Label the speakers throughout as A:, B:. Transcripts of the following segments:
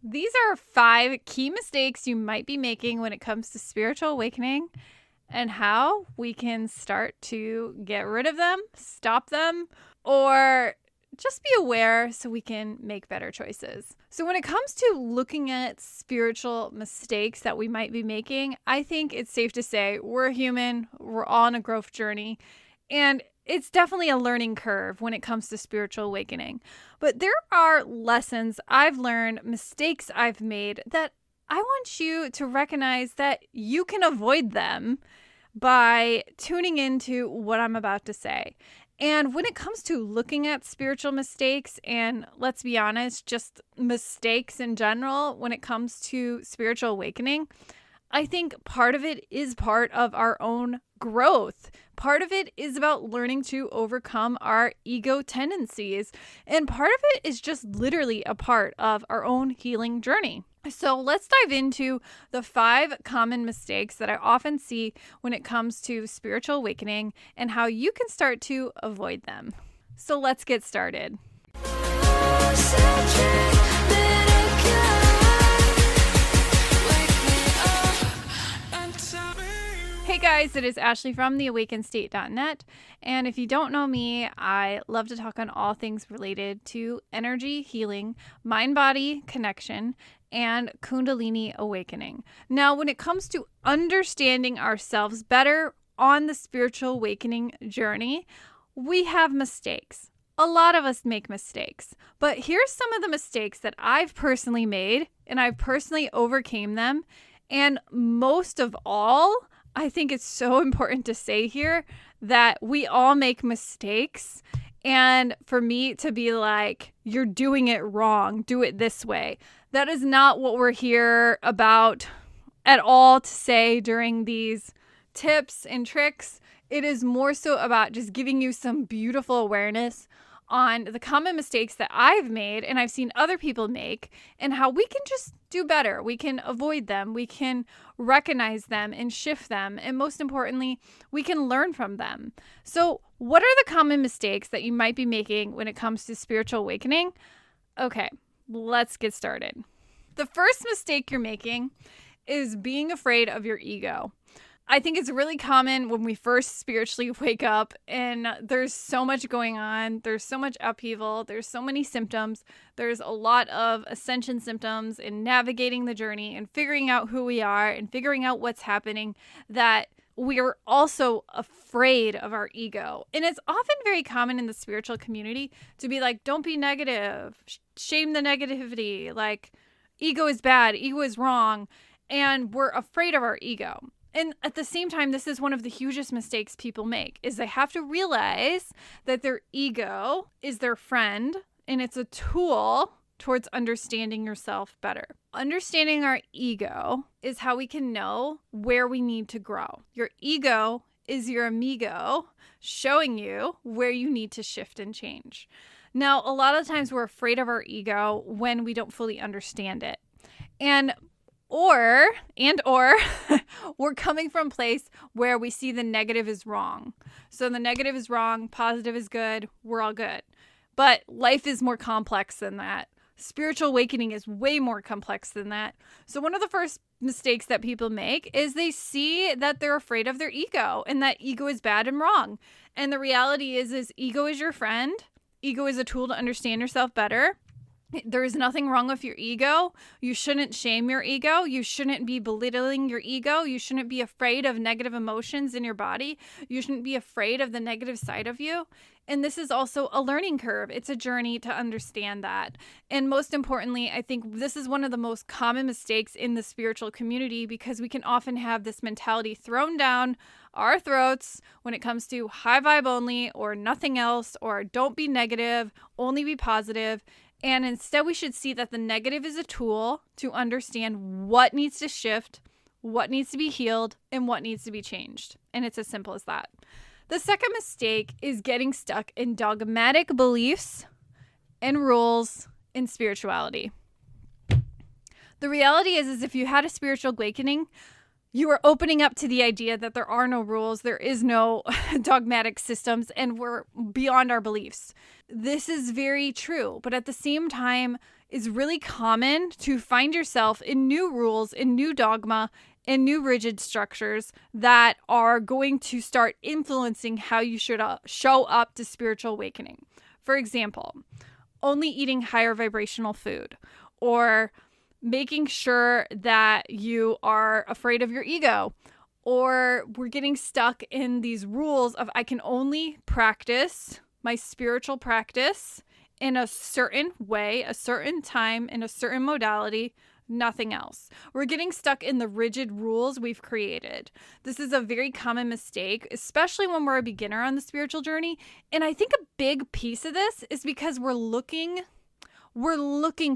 A: These are 5 key mistakes you might be making when it comes to spiritual awakening and how we can start to get rid of them, stop them, or just be aware so we can make better choices. So when it comes to looking at spiritual mistakes that we might be making, I think it's safe to say we're human, we're all on a growth journey, and it's definitely a learning curve when it comes to spiritual awakening. But there are lessons I've learned, mistakes I've made that I want you to recognize that you can avoid them by tuning into what I'm about to say. And when it comes to looking at spiritual mistakes, and let's be honest, just mistakes in general, when it comes to spiritual awakening, I think part of it is part of our own growth. Part of it is about learning to overcome our ego tendencies. And part of it is just literally a part of our own healing journey. So let's dive into the 5 common mistakes that I often see when it comes to spiritual awakening and how you can start to avoid them. So let's get started. Hey guys, it is Ashley from theawakenedstate.net, and if you don't know me, I love to talk on all things related to energy healing, mind-body connection, and Kundalini awakening. Now, when it comes to understanding ourselves better on the spiritual awakening journey, we have mistakes. A lot of us make mistakes, but here's some of the mistakes that I've personally made, and I've personally overcame them, and most of all, I think it's so important to say here that we all make mistakes. And for me to be like, you're doing it wrong, do it this way. That is not what we're here about at all to say during these tips and tricks. It is more so about just giving you some beautiful awareness on the common mistakes that I've made and I've seen other people make and how we can just do better. We can avoid them. We can recognize them and shift them. And most importantly, we can learn from them. So what are the common mistakes that you might be making when it comes to spiritual awakening? Okay, let's get started. The first mistake you're making is being afraid of your ego. I think it's really common when we first spiritually wake up and there's so much going on. There's so much upheaval. There's so many symptoms. There's a lot of ascension symptoms in navigating the journey and figuring out who we are and figuring out what's happening that we are also afraid of our ego. And it's often very common in the spiritual community to be like, don't be negative, shame the negativity, like ego is bad, ego is wrong. And we're afraid of our ego. And at the same time, this is one of the hugest mistakes people make, is they have to realize that their ego is their friend and it's a tool towards understanding yourself better. Understanding our ego is how we can know where we need to grow. Your ego is your amigo showing you where you need to shift and change. Now, a lot of times we're afraid of our ego when we don't fully understand it. Or we're coming from a place where we see the negative is wrong. So the negative is wrong, positive is good, we're all good. But life is more complex than that. Spiritual awakening is way more complex than that. So one of the first mistakes that people make is they see that they're afraid of their ego and that ego is bad and wrong. And the reality is ego is your friend. Ego is a tool to understand yourself better. There is nothing wrong with your ego. You shouldn't shame your ego. You shouldn't be belittling your ego. You shouldn't be afraid of negative emotions in your body. You shouldn't be afraid of the negative side of you. And this is also a learning curve. It's a journey to understand that. And most importantly, I think this is one of the most common mistakes in the spiritual community because we can often have this mentality thrown down our throats when it comes to high vibe only or nothing else or don't be negative, only be positive. And instead, we should see that the negative is a tool to understand what needs to shift, what needs to be healed, and what needs to be changed. And it's as simple as that. The second mistake is getting stuck in dogmatic beliefs and rules in spirituality. The reality is if you had a spiritual awakening, you are opening up to the idea that there are no rules, there is no dogmatic systems, and we're beyond our beliefs. This is very true, but at the same time, is really common to find yourself in new rules, in new dogma, in new rigid structures that are going to start influencing how you should show up to spiritual awakening. For example, only eating higher vibrational food, or making sure that you are afraid of your ego, or we're getting stuck in these rules of I can only practice my spiritual practice in a certain way, a certain time, in a certain modality, nothing else. We're getting stuck in the rigid rules we've created. This is a very common mistake, especially when we're a beginner on the spiritual journey. And I think a big piece of this is because we're looking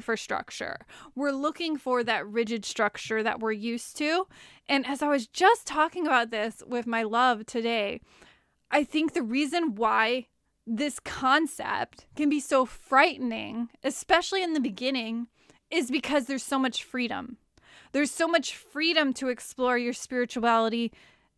A: for structure. We're looking for that rigid structure that we're used to. And as I was just talking about this with my love today, I think the reason why this concept can be so frightening, especially in the beginning, is because there's so much freedom. There's so much freedom to explore your spirituality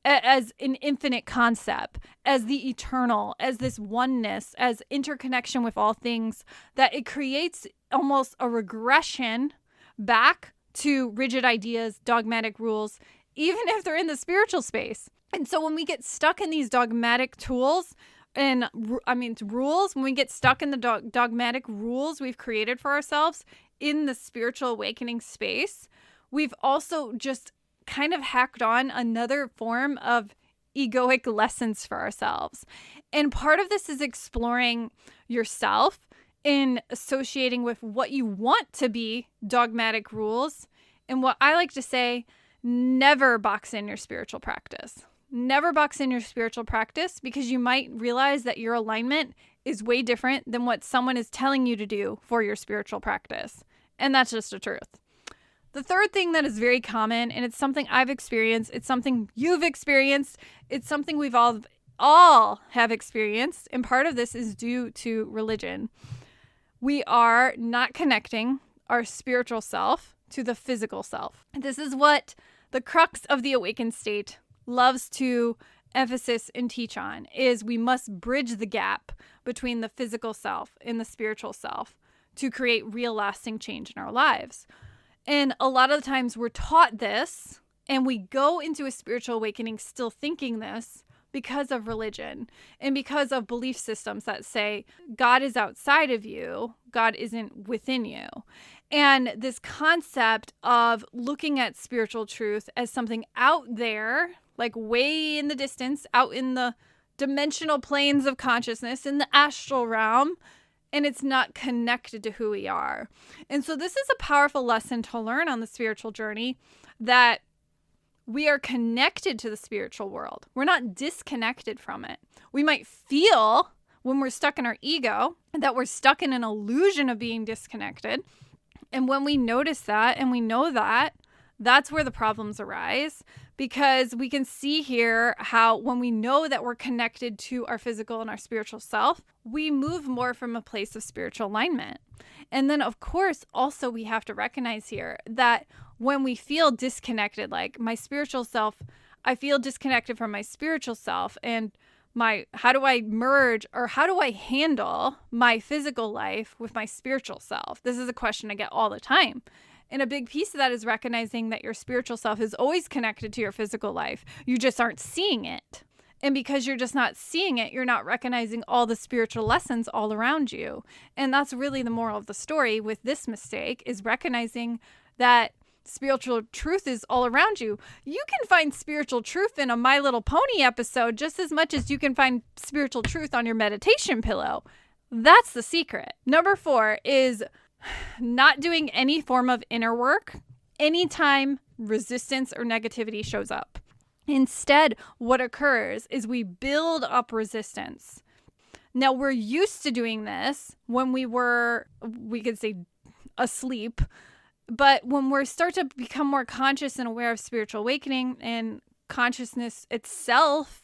A: as an infinite concept, as the eternal, as this oneness, as interconnection with all things, that it creates almost a regression back to rigid ideas, dogmatic rules, even if they're in the spiritual space. And so when we get stuck in these dogmatic tools, rules, when we get stuck in the dogmatic rules we've created for ourselves in the spiritual awakening space, we've also just kind of hacked on another form of egoic lessons for ourselves. And part of this is exploring yourself in associating with what you want to be dogmatic rules. And what I like to say, never box in your spiritual practice. Never box in your spiritual practice, because you might realize that your alignment is way different than what someone is telling you to do for your spiritual practice. And that's just the truth. The third thing that is very common, and it's something I've experienced, it's something you've experienced, it's something we've all have experienced, and part of this is due to religion. We are not connecting our spiritual self to the physical self. This is what the crux of the awakened state loves to emphasize and teach on, is we must bridge the gap between the physical self and the spiritual self to create real lasting change in our lives. And a lot of the times we're taught this, and we go into a spiritual awakening still thinking this because of religion and because of belief systems that say God is outside of you, God isn't within you. And this concept of looking at spiritual truth as something out there, like way in the distance, out in the dimensional planes of consciousness, in the astral realm, and it's not connected to who we are. And so this is a powerful lesson to learn on the spiritual journey, that we are connected to the spiritual world. We're not disconnected from it. We might feel when we're stuck in our ego that we're stuck in an illusion of being disconnected. And when we notice that and we know that, that's where the problems arise, because we can see here how when we know that we're connected to our physical and our spiritual self, we move more from a place of spiritual alignment. And then, of course, also we have to recognize here that when we feel disconnected, like my spiritual self, I feel disconnected from my spiritual self, and how do I merge, or how do I handle my physical life with my spiritual self? This is a question I get all the time. And a big piece of that is recognizing that your spiritual self is always connected to your physical life. You just aren't seeing it. And because you're just not seeing it, you're not recognizing all the spiritual lessons all around you. And that's really the moral of the story with this mistake, is recognizing that spiritual truth is all around you. You can find spiritual truth in a My Little Pony episode just as much as you can find spiritual truth on your meditation pillow. That's the secret. Number 4 is not doing any form of inner work anytime resistance or negativity shows up. Instead, what occurs is we build up resistance. Now, we're used to doing this when we could say, asleep. But when we start to become more conscious and aware of spiritual awakening and consciousness itself,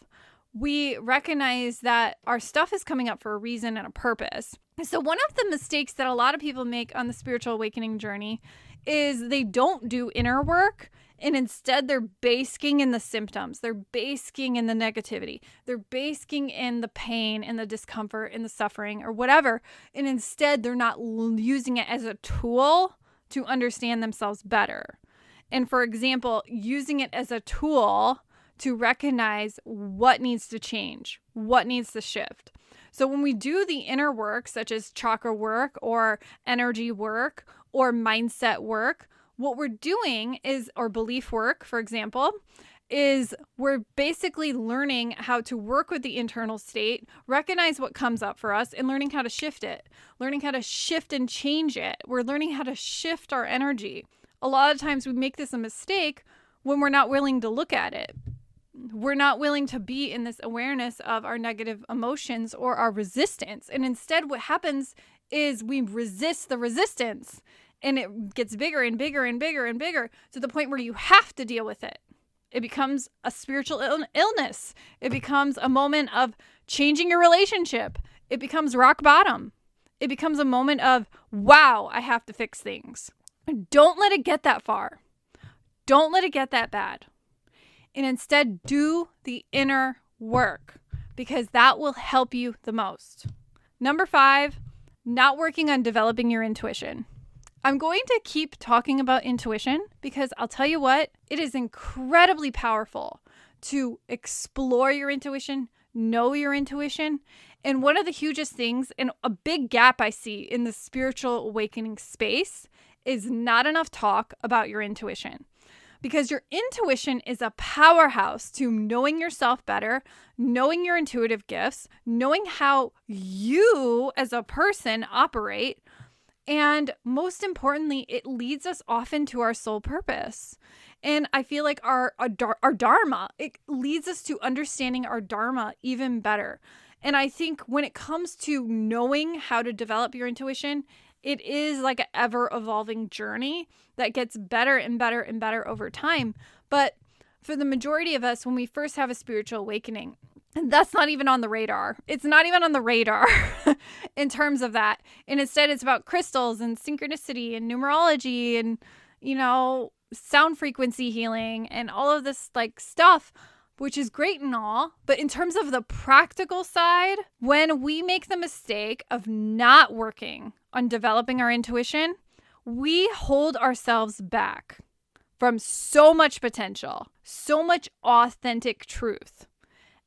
A: we recognize that our stuff is coming up for a reason and a purpose. So one of the mistakes that a lot of people make on the spiritual awakening journey is they don't do inner work, and instead they're basking in the symptoms. They're basking in the negativity. They're basking in the pain and the discomfort and the suffering or whatever. And instead they're not using it as a tool to understand themselves better. And for example, using it as a tool to recognize what needs to change, what needs to shift. So when we do the inner work, such as chakra work or energy work or mindset work, what we're doing is, or belief work, for example, is we're basically learning how to work with the internal state, recognize what comes up for us, and learning how to shift it, learning how to shift and change it. We're learning how to shift our energy. A lot of times we make this a mistake when we're not willing to look at it. We're not willing to be in this awareness of our negative emotions or our resistance. And instead what happens is we resist the resistance. And it gets bigger and bigger and bigger and bigger to the point where you have to deal with it. It becomes a spiritual illness. It becomes a moment of changing your relationship. It becomes rock bottom. It becomes a moment of, wow, I have to fix things. Don't let it get that far. Don't let it get that bad. And instead, do the inner work because that will help you the most. Number 5, not working on developing your intuition. I'm going to keep talking about intuition because I'll tell you what, it is incredibly powerful to explore your intuition, know your intuition. And one of the hugest things and a big gap I see in the spiritual awakening space is not enough talk about your intuition. Because your intuition is a powerhouse to knowing yourself better, knowing your intuitive gifts, knowing how you as a person operate. And most importantly, it leads us often to our soul purpose. And I feel like our dharma, it leads us to understanding our dharma even better. And I think when it comes to knowing how to develop your intuition, it is like an ever-evolving journey that gets better and better and better over time. But for the majority of us, when we first have a spiritual awakening, and that's not even on the radar. It's not even on the radar in terms of that. And instead, it's about crystals and synchronicity and numerology and, sound frequency healing and all of this like stuff, which is great and all. But in terms of the practical side, when we make the mistake of not working on developing our intuition, we hold ourselves back from so much potential, so much authentic truth.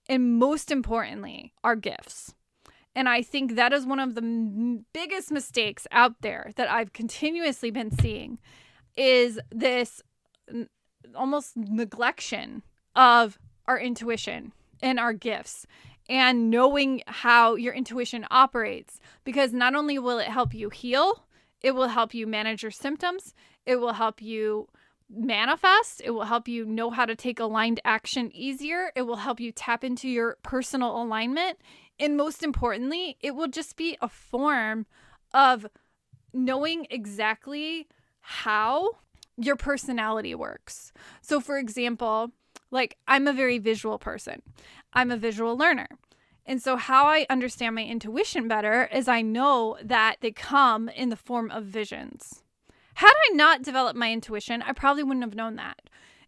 A: And most importantly, our gifts. And I think that is one of the biggest mistakes out there that I've continuously been seeing is this almost neglection of our intuition and our gifts and knowing how your intuition operates. Because not only will it help you heal, it will help you manage your symptoms, it will help you manifest, it will help you know how to take aligned action easier, it will help you tap into your personal alignment, and most importantly, it will just be a form of knowing exactly how your personality works. So for example, like I'm a very visual person. I'm a visual learner. And so how I understand my intuition better is I know that they come in the form of visions. Had I not developed my intuition, I probably wouldn't have known that.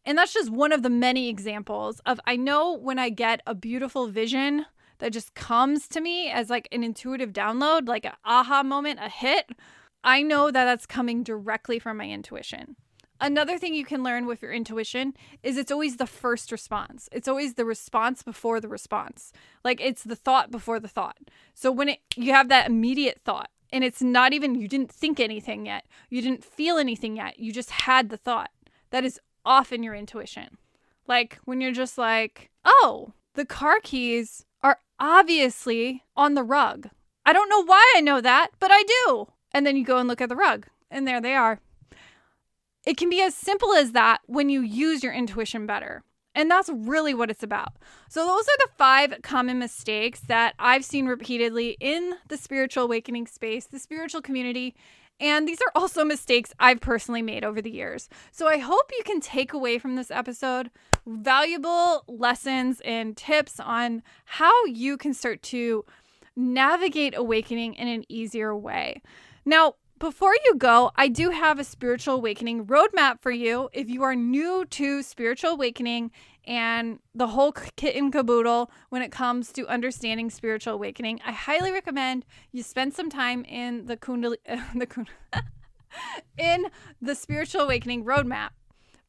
A: And that's just one of the many examples of I know when I get a beautiful vision that just comes to me as like an intuitive download, like an aha moment, a hit, I know that that's coming directly from my intuition. Another thing you can learn with your intuition is it's always the first response. It's always the response before the response. Like it's the thought before the thought. So when you have that immediate thought, and it's not even, you didn't think anything yet. You didn't feel anything yet. You just had the thought. That is often your intuition. Like when you're just like, oh, the car keys are obviously on the rug. I don't know why I know that, but I do. And then you go and look at the rug and there they are. It can be as simple as that when you use your intuition better. And that's really what it's about. So those are the 5 common mistakes that I've seen repeatedly in the spiritual awakening space, the spiritual community. And these are also mistakes I've personally made over the years. So I hope you can take away from this episode valuable lessons and tips on how you can start to navigate awakening in an easier way. Now, Before you go, I do have a spiritual awakening roadmap for you. If you are new to spiritual awakening and the whole kit and caboodle when it comes to understanding spiritual awakening, I highly recommend you spend some time in the in the spiritual awakening roadmap,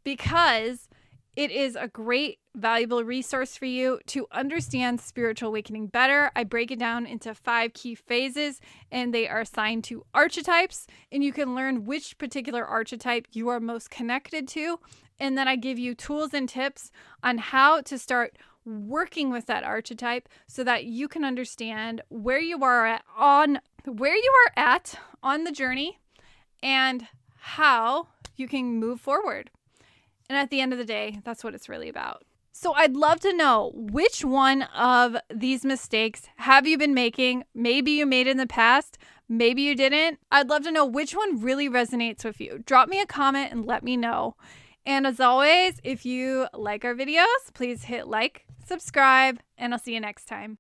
A: because it is a great, valuable resource for you to understand spiritual awakening better. I break it down into 5 key phases, and they are assigned to archetypes, and you can learn which particular archetype you are most connected to. And then I give you tools and tips on how to start working with that archetype so that you can understand where you are at on the journey and how you can move forward. And at the end of the day, that's what it's really about. So I'd love to know, which one of these mistakes have you been making? Maybe you made it in the past, maybe you didn't. I'd love to know which one really resonates with you. Drop me a comment and let me know. And as always, if you like our videos, please hit like, subscribe, and I'll see you next time.